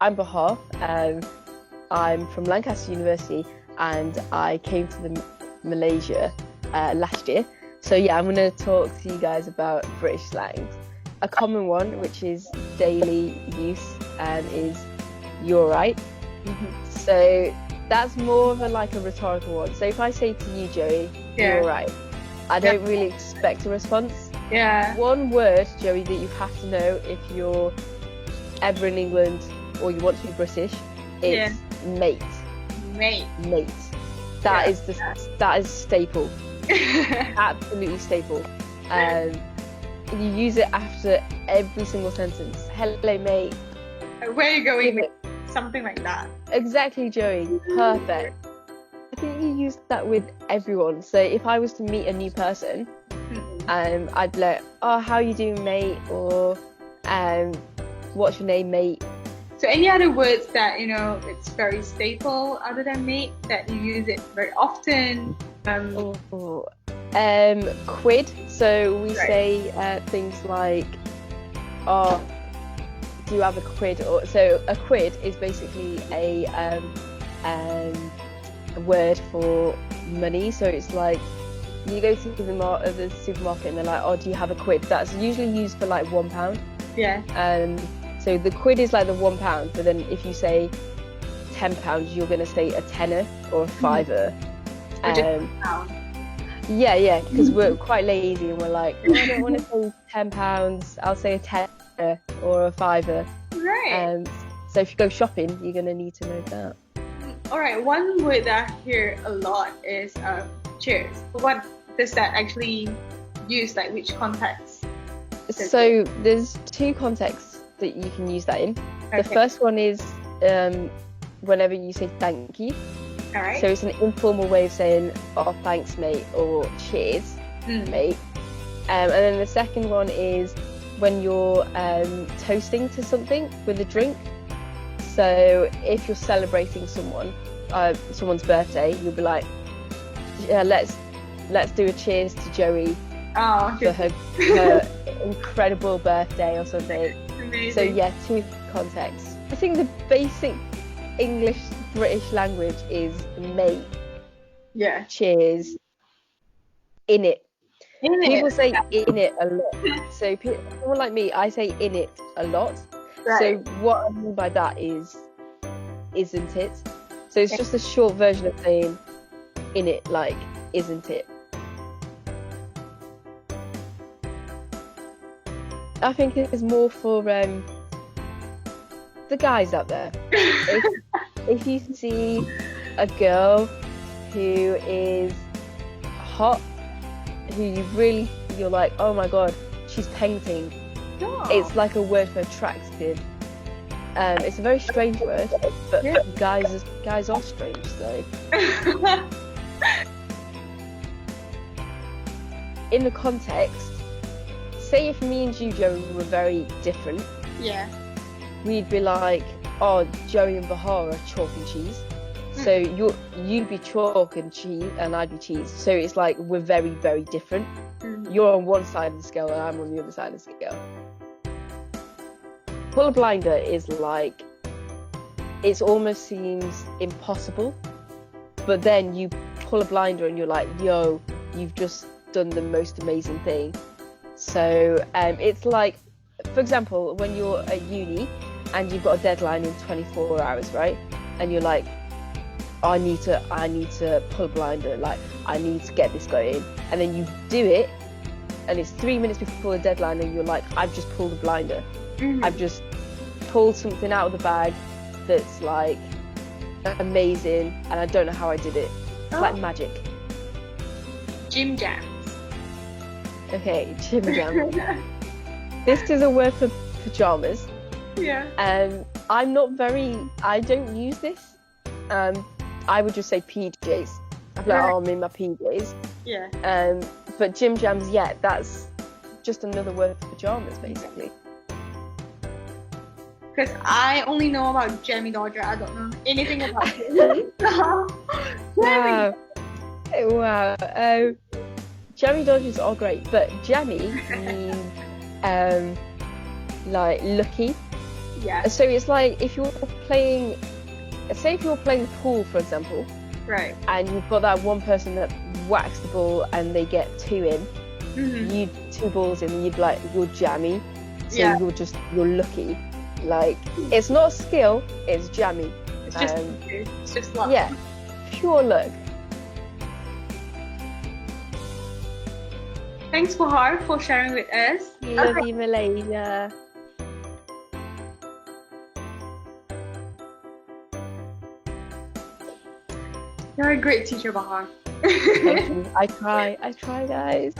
I'm Bahar. I'm from Lancaster University, and I came to Malaysia last year. So yeah, I'm going to talk to you guys about British slangs. A common one, which is daily use, is "you're right." So that's more of a rhetorical one. So if I say to you, Joey, "you're right," I don't really expect a response. Yeah. One word, Joey, that you have to know if you're ever in England or you want to be British, it's mate. Mate. That is staple. Absolutely staple. You use it after every single sentence. Hello, mate. Where are you going? Something like that. Exactly, Joey. Perfect. I think you use that with everyone. So if I was to meet a new person, I'd be like, "Oh, how you doing, mate?" Or "What's your name, mate?" So any other words that it's very staple other than mate that you use it very often? QUID. So we say things like, "Oh, do you have a quid?" Or so a quid is basically a word for money. So it's like you go to the supermarket and they're like, "Oh, do you have a quid?" That's usually used for like £1. Yeah. So the quid is like the £1, but then if you say £10, you're gonna say a tenner or a fiver. Yeah, because we're quite lazy and we're like, "Oh, I don't want to say £10. I'll say a tenner or a fiver." Right. So if you go shopping, you're gonna need to know that. All right. One word that I hear a lot is cheers. What does that actually use? Like which context? So there's two contexts that you can use that in. Okay. The first one is whenever you say thank you. All right. So it's an informal way of saying, "Oh, thanks, mate," or "cheers, mate." And then the second one is when you're toasting to something with a drink. So if you're celebrating someone's birthday, you'll be like, "Yeah, let's do a cheers to Joey for her incredible birthday," or something. Amazing. So yeah, two contexts. I think the basic English British language is mate, cheers, INNIT. People say INNIT a lot. So people like me, I say INNIT a lot. Right. So what I mean by that is "isn't it?" So it's just a short version of saying INNIT, like "isn't it?" I think it is more for the guys out there. If you see a girl who is hot, you're like, "Oh my god, she's painting." It's like a word for attractive. It's a very strange word, but guys are strange, so. In the context, say if me and you, Joey, were very different, we'd be like, "Oh, Joey and Bahar are chalk and cheese." So you'd be chalk and cheese, and I'd be cheese. So it's like we're very, very different. You're on one side of the scale, and I'm on the other side of the scale. Pull a blinder is like, it almost seems impossible, but then you pull a blinder and you're like, "Yo, you've just done the most amazing thing." So it's like, for example, when you're at uni and you've got a deadline in 24 hours, right? And you're like, I need to pull a blinder, like I need to get this going. And then you do it and it's 3 minutes before the deadline and you're like, "I've just pulled a blinder. I've just pulled something out of the bag that's like amazing and I don't know how I did it." It's like magic. Gym jams. Okay, gym jam. This is a word for pajamas. Yeah. I don't use this. I would just say PJs. I'm like, "Oh, I'm in my PJs." Yeah. But gym jams, that's just another word for pajamas, basically. Because I only know about Jammy Dodger. I don't know anything about it. Wow. Jammy Dodgers are great, but jammy means like lucky. Yeah. So it's like if you're playing, say if you're playing pool, for example, Right. and you've got that one person that whacks the ball and they get 2 in, you 2 balls in, you'd like, you're jammy. So Yeah. you're lucky. Like, it's not skill, it's jammy. It's just luck. Yeah, pure luck. Thanks, Bahar, for sharing with us. Love you, Malaysia. You're a great teacher, Bahar. Thank you. I try, guys.